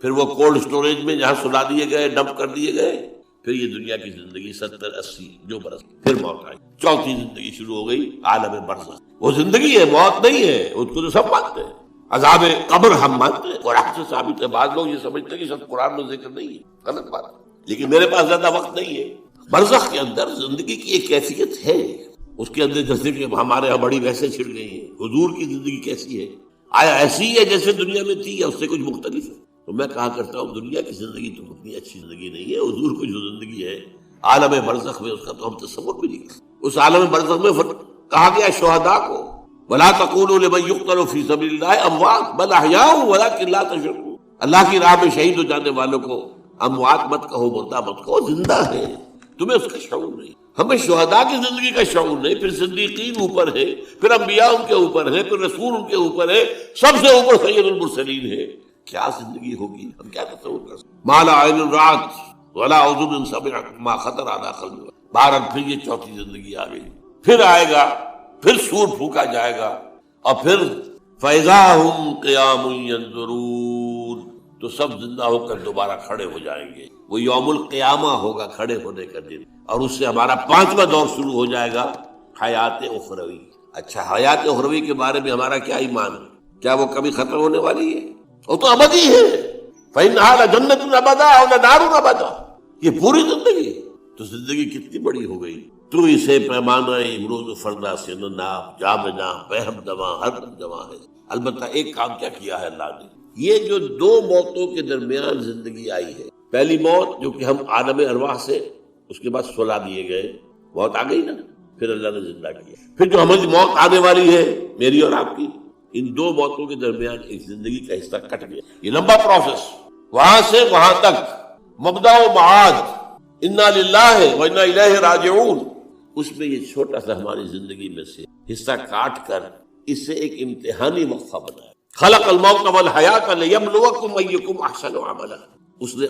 پھر وہ کولڈ سٹوریج میں جہاں سلا دیے گئے، ڈمپ کر دیے گئے، پھر یہ دنیا کی زندگی 70-80 جو برس، پھر موت آئی، چوتھی زندگی شروع ہو گئی عالم برزخ۔ وہ زندگی ہے، موت نہیں ہے، اس کو تو سب مانتے ہیں۔ عذاب قبر ہم مانتے ہیں، قرآن سے ثابت ہے۔ بعض لوگ یہ سمجھتے ہیں کہ شاید قرآن میں ذکر نہیں ہے، غلط بات ہے، لیکن میرے پاس زیادہ وقت نہیں ہے۔ برزخ کے اندر زندگی کی ایک کیفیت ہے، اس کے اندر جیسے کہ ہمارے یہاں بڑی ویسے چھڑ گئی ہیں۔ حضور کی زندگی کیسی ہے؟ آیا ایسی ہے جیسے دنیا میں تھی یا اس سے کچھ مختلف ہے؟ تو میں کہا کرتا ہوں دنیا کی زندگی تو اتنی اچھی زندگی نہیں ہے، حضور کو جو زندگی ہے عالم برزخ میں، اس کا تو ہم تصور بھی نہیں کرتے۔ اس عالم برزخ میں کہا گیا شہداء کو وَلَا تَقُولُوا لِمَن يُقْتَلُ فِي سَبِيلِ اللَّهِ أَمْوَاتٌ بَلْ أَحْيَاءٌ وَلَٰكِن لَّا تَشْعُرُونَ۔ اللہ کی راہ میں شہید ہو جانے والوں کو اموات مت کہو، مردہ مت کہو، زندہ ہے، تمہیں اس کا شعور نہیں۔ ہمیں شہداء کی زندگی کا شعور نہیں، پھر صدیقین اوپر ہے، پھر انبیاء ان کے اوپر ہے، پھر رسول ان کے اوپر ہے، سب سے اوپر سید المرسلین ہے۔ کیا زندگی ہوگی، ہم کیا تصور کر سکتے؟ ما لا عین رأت ولا اذن سمعت ما خطر علی قلب۔ بہرحال پھر یہ چوتھی زندگی آ گئی، پھر آئے گا، پھر سور پھونکا جائے گا، اور پھر فَإِذَا هُمْ قِيَامٌ يَنظُرُونَ، تو سب زندہ ہو کر دوبارہ کھڑے ہو جائیں گے۔ وہ یوم القیامہ ہوگا، کھڑے ہونے کا دن، اور اس سے ہمارا 5واں دور شروع ہو جائے گا، حیات اخروی۔ اچھا، حیات اخروی کے بارے میں ہمارا کیا ایمان ہے؟ کیا وہ کبھی ختم ہونے والی ہے؟ وہ تو ابدی ہے۔ فَإِنَّهَا لَجَنَّةٌ أَبَدًا أَوْ لَنَارٌ أَبَدًا، یہ پوری زندگی تو زندگی کتنی بڑی ہو گئی۔ تو اسے پیمانہ امروز و فردا سے نہ ناپ، جام نہ پہم دواں، ہر دم جواں ہے۔ البتہ ایک کام کیا کیا ہے اللہ نے، یہ جو 2 موتوں کے درمیان زندگی آئی ہے، پہلی موت جو کہ ہم عالم ارواح سے، اس کے بعد سلا دیے گئے، موت آ گئی نا، پھر اللہ نے زندہ کیا، پھر جو ہمیں موت آنے والی ہے میری اور آپ کی، ان 2 موتوں کے درمیان ایک زندگی کا حصہ کٹ گیا۔ یہ لمبا پروسیس، وہاں سے وہاں تک، مبدا و معاد، انا للہ و انا الیہ راجعون، اس میں یہ چھوٹا سا ہماری زندگی میں سے حصہ کاٹ کر اس سے ایک امتحانی وقفہ بنایا۔ خلق الموت والحیات لیبلوکم ایکم احسن عملا، اس نے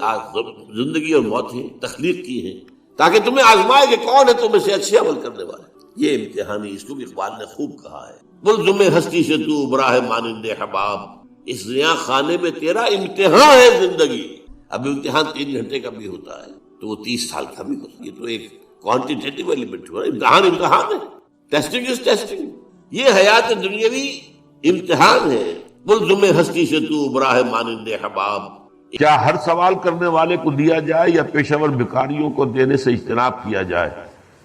زندگی اور موت ہی تخلیق کی ہے تاکہ تمہیں آزمائے کہ کون ہے تم سے اچھے عمل کرنے والے۔ یہ امتحانی، اس کو بھی اقبال نے خوب کہا ہے، ملزم ہستی سے تو ابراہ مانند حباب، اس زیاں خانے میں تیرا امتحان ہے زندگی۔ اب امتحان 3 گھنٹے کا بھی ہوتا ہے تو وہ 30 سال کا بھی ہوتا ہے، یہ تو ایک کوانٹیٹیو ایلیمنٹ ہوا، امتحان ہے، ٹیسٹنگ از ٹیسٹنگ۔ یہ حیات دنیاوی امتحان ہے، ملزم ہستی سے تو ابراہ مانند حباب۔ کیا ہر سوال کرنے والے کو دیا جائے یا پیشہ ور بھکاریوں کو دینے سے اجتناب کیا جائے؟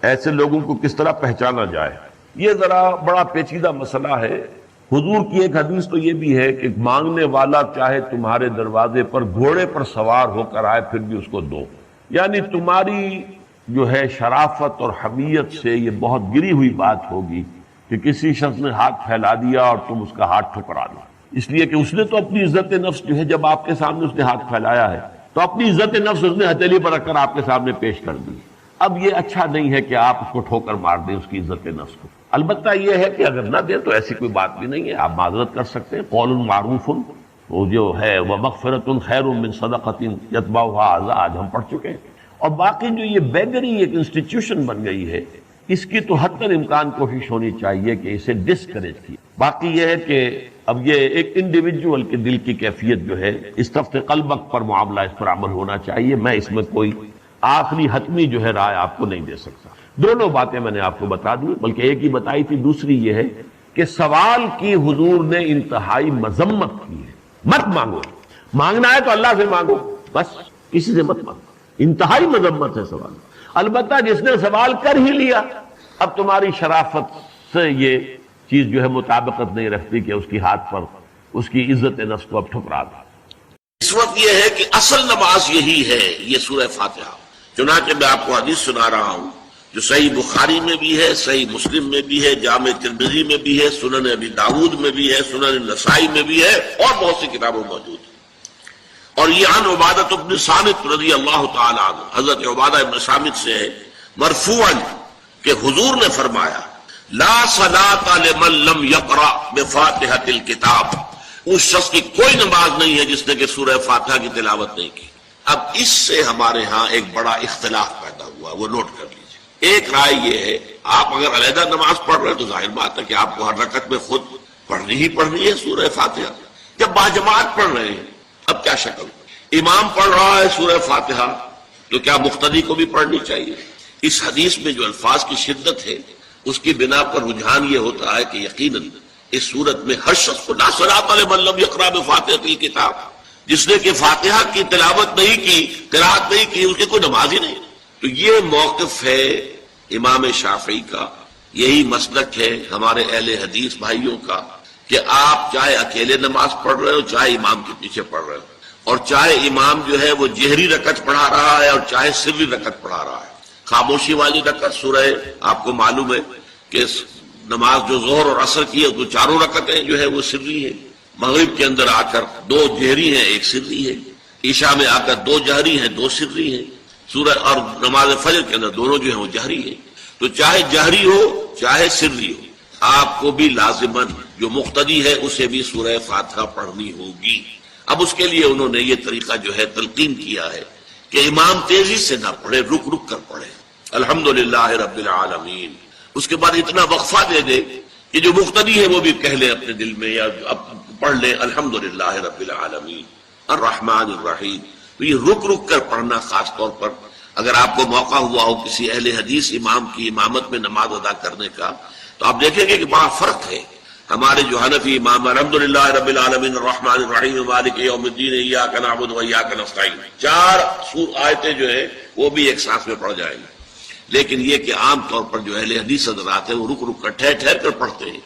ایسے لوگوں کو کس طرح پہچانا جائے؟ یہ ذرا بڑا پیچیدہ مسئلہ ہے۔ حضور کی ایک حدیث تو یہ بھی ہے کہ مانگنے والا چاہے تمہارے دروازے پر گھوڑے پر سوار ہو کر آئے پھر بھی اس کو دو، یعنی تمہاری جو ہے شرافت اور حمیت سے یہ بہت گری ہوئی بات ہوگی کہ کسی شخص نے ہاتھ پھیلا دیا اور تم اس کا ہاتھ ٹھکرا دو، اس لیے کہ اس نے تو اپنی عزت نفس جو ہے، جب آپ کے سامنے اس نے ہاتھ پھیلایا ہے تو اپنی عزت نفس اس نے ہتھیلی پر رکھ کر آپ کے سامنے پیش کر دی۔ اب یہ اچھا نہیں ہے کہ آپ اس کو ٹھوکر مار دیں اس کی عزت نفس کو۔ البتہ یہ ہے کہ اگر نہ دیں تو ایسی کوئی بات بھی نہیں ہے، آپ معذرت کر سکتے ہیں۔ قول معروف، وہ جو ہے ومغفرۃ خیر من صدقۃ یتبعها اذى، آج ہم پڑھ چکے ہیں۔ اور باقی جو یہ بیگری ایک انسٹیٹیوشن بن گئی ہے، اس کی تو حتی الامکان کوشش ہونی چاہیے کہ اسے ڈسکریج کی۔ باقی یہ ہے کہ اب یہ ایک انڈیویجول کے دل کی کیفیت جو ہے، استفت قلبک پر معاملہ اس پر عمل ہونا چاہیے۔ میں اس میں کوئی آخری حتمی جو ہے رائے آپ کو نہیں دے سکتا۔ دونوں باتیں میں نے آپ کو بتا دی، بلکہ ایک ہی بتائی تھی، دوسری یہ ہے کہ سوال کی حضور نے انتہائی مذمت کی ہے۔ مت مانگو، مانگنا ہے تو اللہ سے مانگو، بس کسی سے مت مانگو، انتہائی مذمت ہے سوال۔ البتہ جس نے سوال کر ہی لیا، اب تمہاری شرافت سے یہ چیز جو ہے مطابقت نہیں رکھتی کہ اس کی ہاتھ پر اس کی عزت نفس کو اب ٹھکرا دو۔ اس وقت یہ ہے کہ اصل نماز یہی ہے، یہ سورہ فاتحہ۔ چنانچہ میں آپ کو حدیث سنا رہا ہوں جو صحیح بخاری میں بھی ہے، صحیح مسلم میں بھی ہے، جامع ترمذی میں بھی ہے، سنن ابی داؤد میں بھی ہے، سنن نسائی میں بھی ہے، اور بہت سی کتابوں میں موجود ہے۔ اور یہ عن عبادہ بن صامت رضی اللہ تعالی عنہ، حضرت عبادہ بن صامت سے ہے مرفوعا کہ حضور نے فرمایا لا صلاۃ لمن لم یقرأ بفاتحۃ الکتاب، اس شخص کی کوئی نماز نہیں ہے جس نے کہ سورہ فاتحہ کی تلاوت نہیں کی۔ اب اس سے ہمارے ہاں ایک بڑا اختلاف پیدا ہوا، وہ نوٹ کر لیجیے۔ ایک رائے یہ ہے، آپ اگر علیحدہ نماز پڑھ رہے ہیں تو ظاہر بات ہے کہ آپ کو ہر رکعت میں خود پڑھنی ہی پڑھنی ہے سورہ فاتحہ، جب باجماعت پڑھ رہے ہیں اب کیا شکل؟ امام پڑھ رہا ہے سورہ فاتحہ تو کیا مقتدی کو بھی پڑھنی چاہیے؟ اس حدیث میں جو الفاظ کی شدت ہے اس کی بنا پر رجحان یہ ہوتا ہے کہ یقیناً اس صورت میں ہر شخص کو لا صلاۃ لمن لم یقرأ بفاتحۃ الکتاب، جس نے کہ فاتحہ کی تلاوت نہیں کی، قرأت نہیں کی، اس کی کوئی نماز ہی نہیں۔ تو یہ موقف ہے امام شافعی کا، یہی مسلک ہے ہمارے اہل حدیث بھائیوں کا کہ آپ چاہے اکیلے نماز پڑھ رہے ہو، چاہے امام کے پیچھے پڑھ رہے ہو، اور چاہے امام جو ہے وہ جہری رکعت پڑھا رہا ہے اور چاہے سری رکعت پڑھا رہا ہے۔ خاموشی والی رکعت سورہ، آپ کو معلوم ہے کہ نماز جو ظہر اور عصر کی ہے تو چاروں رکعتیں جو ہے وہ سری ہے، مغرب کے اندر آ کر دو جہری ہیں ایک سری ہے، عشاء میں آ کر دو جہری ہیں دو سری ہیں، سورہ اور نماز فجر کے اندر دونوں جو ہیں وہ جہری ہیں۔ تو چاہے جہری ہو چاہے سری ہو، آپ کو بھی لازماً جو مقتدی ہے اسے بھی سورہ فاتحہ پڑھنی ہوگی۔ اب اس کے لیے انہوں نے یہ طریقہ جو ہے تلقین کیا ہے کہ امام تیزی سے نہ پڑھے، رک رک کر پڑھے الحمدللہ رب العالمین، اس کے بعد اتنا وقفہ دے دے کہ جو مقتدی ہے وہ بھی کہہ لے اپنے دل میں یا پڑھ لے الحمدللہ رب العالمین الرحمن الرحیم۔ تو یہ رک رک کر پڑھنا، خاص طور پر اگر آپ کو موقع ہوا ہو کسی اہل حدیث امام کی امامت میں نماز ادا کرنے کا، تو آپ دیکھیں گے کہ بڑا فرق ہے۔ ہمارے جو حنفی امام الحمدللہ رب العالمین الرحمن الرحیم مالک یوم الدین ایاک نعبد و ایاک نستعین، 4 آیتیں جو ہیں وہ بھی ایک ساتھ میں پڑھ جائیں گے، لیکن یہ کہ عام طور پر جو اہل حدیث حضرات ہیں وہ رک رک کر ٹھہر ٹھہر کر پڑھتے ہیں،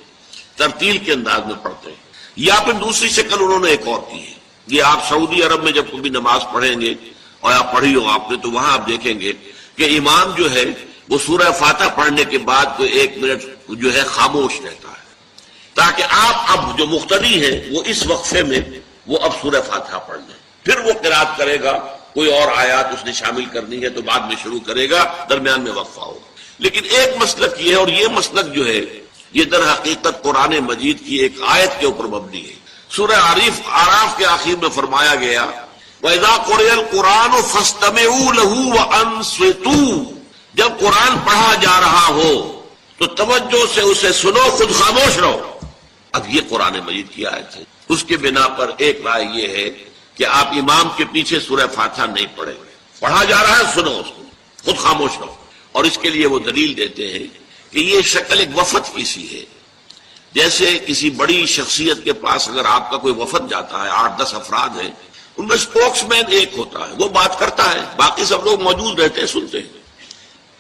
ترتیل کے انداز میں پڑھتے ہیں۔ یا پھر دوسری شکل انہوں نے ایک اور کی ہے، یہ آپ سعودی عرب میں جب کبھی نماز پڑھیں گے اور آپ پڑھی ہو آپ نے، تو وہاں آپ دیکھیں گے کہ امام جو ہے وہ سورہ فاتحہ پڑھنے کے بعد کوئی 1 منٹ جو ہے خاموش رہتا ہے، تاکہ آپ اب جو مقتدی ہیں وہ اس وقفے میں وہ اب سورہ فاتحہ پڑھ لیں، پھر وہ قرات کرے گا، کوئی اور آیات اس نے شامل کرنی ہے تو بعد میں شروع کرے گا، درمیان میں وقفہ ہوگا۔ لیکن ایک مسلک یہ ہے، اور یہ مسلک جو ہے یہ در حقیقت قرآن مجید کی ایک آیت کے اوپر مبنی ہے۔ سورہ اعراف کے آخر میں فرمایا گیا وَإِذَا قُرِئَ الْقُرْآنُ فَاسْتَمِعُوا لَهُ وَأَنصِتُوا، جب قرآن پڑھا جا رہا ہو تو توجہ سے اسے سنو، خود خاموش رہو۔ اب یہ قرآن مجید کی آیت ہے، اس کے بنا پر ایک رائے یہ ہے کہ آپ امام کے پیچھے سورہ فاتحہ نہیں پڑھیں گے، پڑھا جا رہا ہے سنو اس کو، خود خاموش رہو۔ اور اس کے لیے وہ دلیل دیتے ہیں کہ یہ شکل ایک وفد کی سی ہے، جیسے کسی بڑی شخصیت کے پاس اگر آپ کا کوئی وفد جاتا ہے، 8-10 افراد ہیں، ان میں اسپوکس مین ایک ہوتا ہے، وہ بات کرتا ہے، باقی سب لوگ موجود رہتے ہیں، سنتے ہیں۔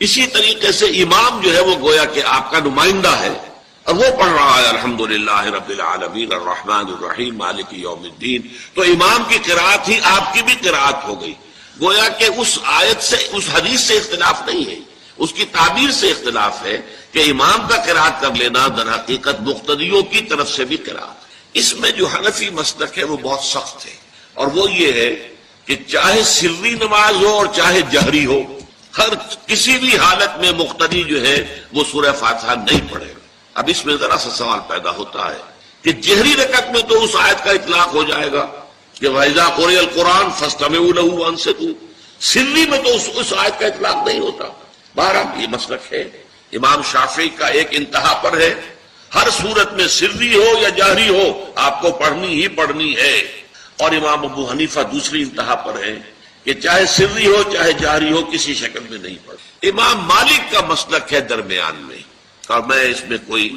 اسی طریقے سے امام جو ہے وہ گویا کہ آپ کا نمائندہ ہے، اور وہ پڑھ رہا ہے الحمدللہ رب العالمین الرحمن الرحیم مالک یوم الدین، تو امام کی قرات ہی آپ کی بھی قرات ہو گئی۔ گویا کہ اس آیت سے، اس حدیث سے اختلاف نہیں ہے، اس کی تعبیر سے اختلاف ہے کہ امام کا قرات کر لینا در حقیقت مقتدیوں کی طرف سے بھی قرات۔ اس میں جو حنفی مسلک ہے وہ بہت سخت ہے، اور وہ یہ ہے کہ چاہے سری نماز ہو اور چاہے جہری ہو، ہر کسی بھی حالت میں مقتدی جو ہے وہ سورہ فاتحہ نہیں پڑھے گا۔ اب اس میں ذرا سا سوال پیدا ہوتا ہے کہ جہری رکعت میں تو اس آیت کا اطلاق ہو جائے گا کہ وَإِذَا قُرِئَ الْقُرْآنُ فَاسْتَمِعُوا لَهُ وَأَنصِتُوا، سری میں تو اس آیت کا اطلاق نہیں ہوتا۔ بہرحال یہ مسلک ہے امام شافعی کا، ایک انتہا پر ہے، ہر صورت میں سری ہو یا جہری ہو آپ کو پڑھنی ہی پڑھنی ہے، اور امام ابو حنیفہ دوسری انتہا پر ہے کہ چاہے سری ہو چاہے جہری ہو کسی شکل میں نہیں پڑھ۔ امام مالک کا مسلک ہے درمیان میں، اور میں اس میں کوئی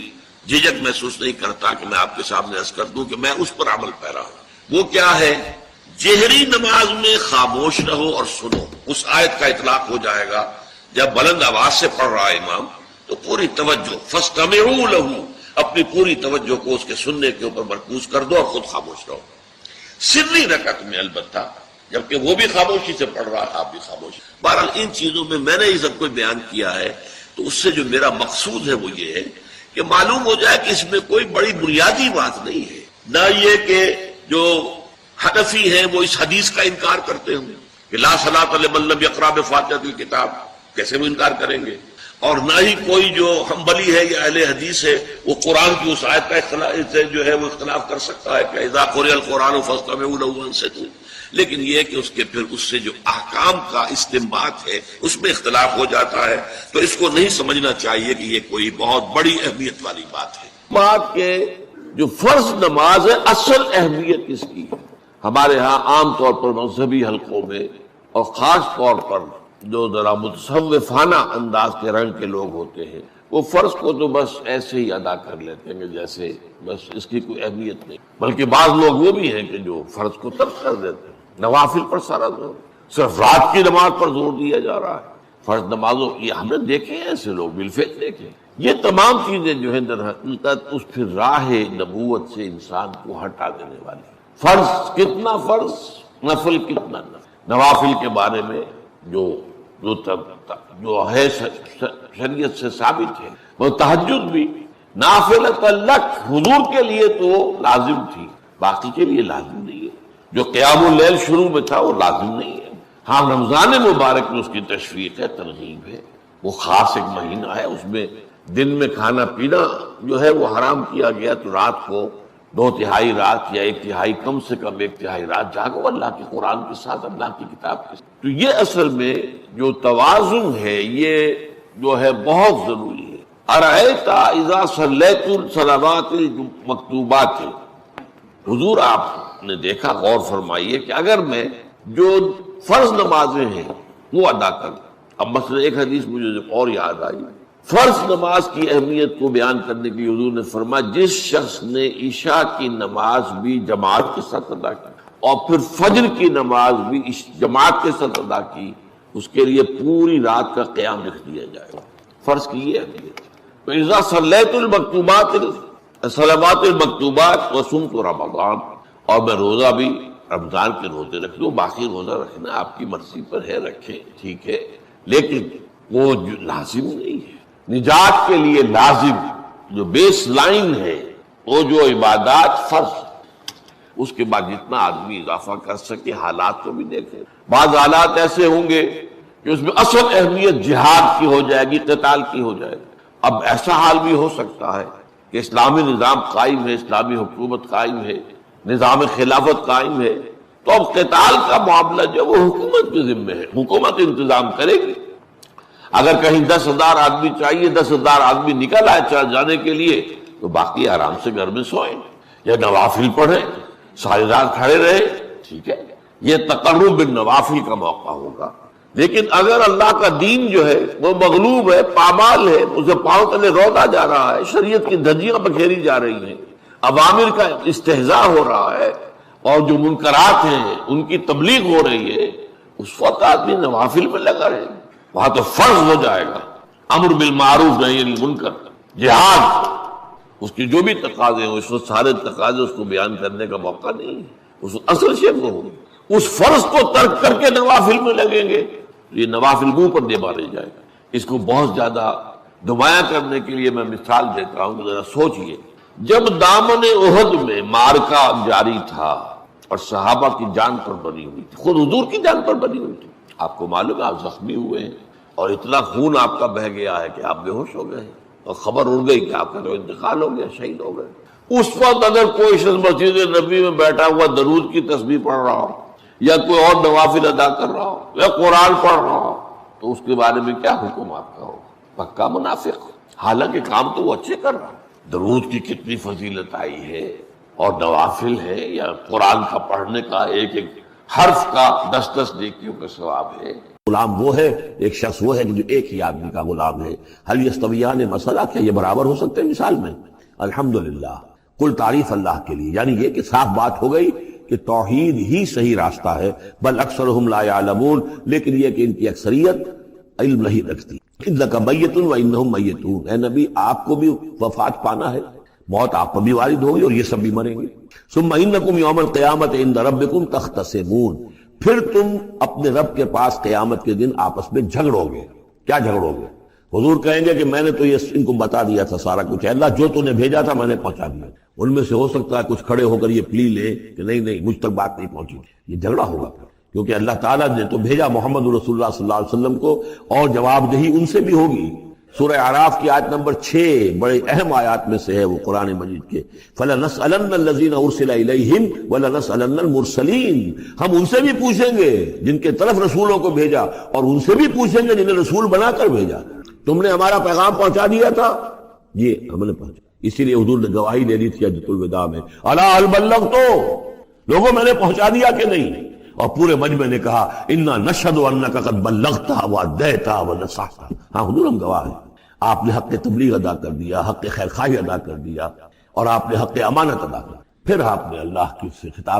جھجک محسوس نہیں کرتا کہ میں آپ کے سامنے عرض کر دوں کہ میں اس پر عمل پیرا ہوں۔ وہ کیا ہے؟ جہری نماز میں خاموش رہو اور سنو، اس آیت کا اطلاق ہو جائے گا جب بلند آواز سے پڑھ رہا ہے امام تو پوری توجہ، فَاسْتَمِعُوا لَهُ، اپنی پوری توجہ کو اس کے سننے کے اوپر مرکوز کر دو اور خود خاموش رہو۔ سری رکعت میں البتہ جبکہ وہ بھی خاموشی سے پڑھ رہا ہے آپ بھی خاموشی۔ بہرحال ان چیزوں میں میں نے یہ سب کچھ بیان کیا ہے، تو اس سے جو میرا مقصود ہے وہ یہ ہے کہ معلوم ہو جائے کہ اس میں کوئی بڑی بنیادی بات نہیں ہے، نہ یہ کہ جو حنفی ہیں وہ اس حدیث کا انکار کرتے ہوں کہ لا صلاۃ لمن لم یقرأ بفاتحۃ الکتاب، کیسے وہ انکار کریں گے؟ اور نہ ہی کوئی جو حنبلی ہے یا اہل حدیث ہے وہ قرآن کی اس آیت کا اختلاف جو ہے وہ اختلاف کر سکتا ہے کہ اذا قرئ القرآن فاستمعوا له وانصتوا، لیکن یہ کہ اس کے پھر اس سے جو احکام کا استنباط ہے اس میں اختلاف ہو جاتا ہے، تو اس کو نہیں سمجھنا چاہیے کہ یہ کوئی بہت بڑی اہمیت والی بات ہے۔ بات کے جو فرض نماز ہے اصل اہمیت اس کی ہے۔ ہمارے ہاں عام طور پر مذہبی حلقوں میں اور خاص طور پر جو ذرا متصوفانہ انداز کے رنگ کے لوگ ہوتے ہیں وہ فرض کو تو بس ایسے ہی ادا کر لیتے ہیں جیسے بس اس کی کوئی اہمیت نہیں، بلکہ بعض لوگ وہ بھی ہیں کہ جو فرض کو ترک کر دیتے ہیں، نوافل پر سارا زور، صرف رات کی نماز پر زور دیا جا رہا ہے، فرض نمازوں یہ ہم نے دیکھے ہیں ایسے لوگ بالفعل دیکھے۔ یہ تمام چیزیں جو ہیں در حقیقت اس پھر راہ نبوت سے انسان کو ہٹا دینے والی۔ فرض کتنا فرض، نفل کتنا نفل۔ نوافل کے بارے میں جو ہے شریعت سے ثابت ہے، وہ تہجد بھی نافلۃ لک، حضور کے لیے تو لازم تھی، باقی کے لیے لازم نہیں ہے۔ جو قیام اللیل شروع میں تھا وہ لازم نہیں ہے۔ ہاں رمضان مبارک میں اس کی تشویق ہے، ترغیب ہے، وہ خاص ایک مہینہ ہے، اس میں دن میں کھانا پینا جو ہے وہ حرام کیا گیا، تو رات کو 2/3 رات یا 1/3 کم سے کم 1/3 رات جاگو اللہ کے قرآن کے ساتھ، اللہ کی کتاب کے ساتھ۔ تو یہ اصل میں جو توازن ہے یہ جو ہے بہت ضروری ہے۔ ارأیت اذا صلیت الصلوات المکتوبات، حضور آپ نے دیکھا، غور فرمائیے کہ اگر میں جو فرض نمازیں ہیں وہ ادا کروں۔ اب مثلا ایک حدیث مجھے اور یاد آئی، فرض نماز کی اہمیت کو بیان کرنے کے لیے حضور نے فرمایا جس شخص نے عشاء کی نماز بھی جماعت کے ساتھ ادا کی اور پھر فجر کی نماز بھی جماعت کے ساتھ ادا کی، اس کے لیے پوری رات کا قیام لکھ دیا جائے گا۔ فرض کی یہ اہمیت ہے۔ فَإِذَا صَلَّيْتُ الْمَكْتُوبَاتِ صَلَوَاتِ الْمَكْتُوبَاتِ وَصُمْتُ رَمَضَانَ، اور میں روزہ بھی رمضان کے روزے رکھ لوں، باقی روزہ رکھنا آپ کی مرضی پر ہے، رکھیں ٹھیک ہے، لیکن وہ لازم نہیں ہے۔ نجات کے لیے لازم جو بیس لائن ہے وہ جو عبادات فرض، اس کے بعد جتنا آدمی اضافہ کر سکے، حالات کو بھی دیکھیں۔ بعض حالات ایسے ہوں گے کہ اس میں اصل اہمیت جہاد کی ہو جائے گی، قتال کی ہو جائے گی۔ اب ایسا حال بھی ہو سکتا ہے کہ اسلامی نظام قائم ہے، اسلامی حکومت قائم ہے، نظام خلافت قائم ہے، تو اب قتال کا معاملہ جو وہ حکومت کے ذمہ ہے، حکومت انتظام کرے گی۔ اگر کہیں 10,000 آدمی چاہیے، 10,000 آدمی نکل آئے جانے کے لیے، تو باقی آرام سے گھر میں سوئیں یا نوافل پڑھیں، ساری رات کھڑے رہے، ٹھیک ہے، یہ تقرب بالنوافل کا موقع ہوگا۔ لیکن اگر اللہ کا دین جو ہے وہ مغلوب ہے، پامال ہے، اسے پاؤں تلے رودا جا رہا ہے، شریعت کی دھجیاں بکھیری جا رہی ہیں، عوامر کا استہزاء ہو رہا ہے، اور جو منکرات ہیں ان کی تبلیغ ہو رہی ہے، اس وقت آدمی نوافل میں لگا رہے، وہاں تو فرض ہو جائے گا امر بالمعروف نہی عن المنکر، جہاد، اس کی جو بھی تقاضے ہیں اس وقت سارے تقاضے اس کو بیان کرنے کا موقع نہیں ہے، اس اصل شے کو اس فرض کو ترک کر کے نوافل میں لگیں گے، یہ نوافل منہ پر دے مارے جائے گا۔ اس کو بہت زیادہ نمایاں کرنے کے لیے میں مثال دیتا ہوں، ذرا سوچئے، جب دامن احد میں معرکہ جاری تھا اور صحابہ کی جان پر بنی ہوئی تھی، خود حضور کی جان پر بنی ہوئی تھی، آپ کو معلوم ہے آپ زخمی ہوئے ہیں اور اتنا خون آپ کا بہہ گیا ہے کہ آپ بے ہوش ہو گئے ہیں، اور خبر اڑ گئی کہ آپ کا تو انتقال ہو گیا، شہید ہو گئے۔ اس وقت اگر کوئی شخص مسجد نبی میں بیٹھا ہوا درود کی تسبیح پڑھ رہا ہو، یا کوئی اور نوافل ادا کر رہا ہو، یا قرآن پڑھ رہا ہو، تو اس کے بارے میں کیا حکم آپ کا ہو؟ پکا منافق، حالانکہ کام تو وہ اچھے کر رہا ہے۔ درود کی کتنی فضیلت آئی ہے، اور نوافل ہے، یا قرآن کا پڑھنے کا ایک ایک حرف کا 10 نیکیوں کا ثواب ہے۔ غلام وہ ہے، ایک شخص وہ ہے جو ایک ہی آدمی کا غلام ہے۔ حل یستویان مسئلہ، کیا یہ برابر ہو سکتے ہیں مثال میں؟ الحمدللہ، کل تعریف اللہ کے لیے، یعنی یہ کہ صاف بات ہو گئی کہ توحید ہی صحیح راستہ ہے، بل اکثرہم لا یعلمون، لیکن یہ کہ ان کی اکثریت علم نہیں رکھتی۔ انک میت و انہم میتون، اے نبی آپ کو بھی وفات پانا ہے، موت آپ پر بھی وارد ہوگی اور یہ سب بھی مریں گے۔ ثم انکم یوم القیامت عند ربکم تختصمون، پھر تم اپنے رب کے پاس قیامت کے دن آپس میں جھگڑو گے۔ کیا جھگڑو گے؟ حضور کہیں گے کہ میں نے تو یہ ان کو بتا دیا تھا سارا کچھ، اللہ جو تو نے بھیجا تھا میں نے پہنچا دیا۔ ان میں سے ہو سکتا ہے کچھ کھڑے ہو کر یہ پلی لے کہ نہیں مجھ تک بات نہیں پہنچی، یہ جھگڑا ہوگا، کیونکہ اللہ تعالیٰ نے تو بھیجا محمد رسول اللہ صلی اللہ علیہ وسلم کو، اور جواب دہی ان سے بھی ہوگی۔ سورہ اعراف کی آیت نمبر 6 بڑے اہم آیات میں سے ہے وہ قرآن مجید کے، فَلَنَسْأَلَنَّ الَّذِينَ أُرْسِلَ إِلَيْهِمْ وَلَنَسْأَلَنَّ الْمُرْسَلِينَ، ہم ان سے بھی پوچھیں گے جن کے طرف رسولوں کو بھیجا، اور ان سے بھی پوچھیں گے جنہیں رسول بنا کر بھیجا۔ تم نے ہمارا پیغام پہنچا دیا تھا، یہ ہم نے پہنچا، اسی لیے حضور نے گواہی دے دی تھی حجۃ الوداع میں، الا هل بلغت، لوگوں میں نے پہنچا دیا کہ نہیں؟ اور پورے مجمع نے کہا انا نشهد انک قد بلغت وادیت ونصحت، ہاں حضور ہم گواہ ہیں، آپ نے حق تبلیغ ادا کر دیا، حق خیر خواہی ادا کر دیا، اور آپ نے حق امانت ادا کر دیا۔ پھر آپ نے اللہ کی سے خطاب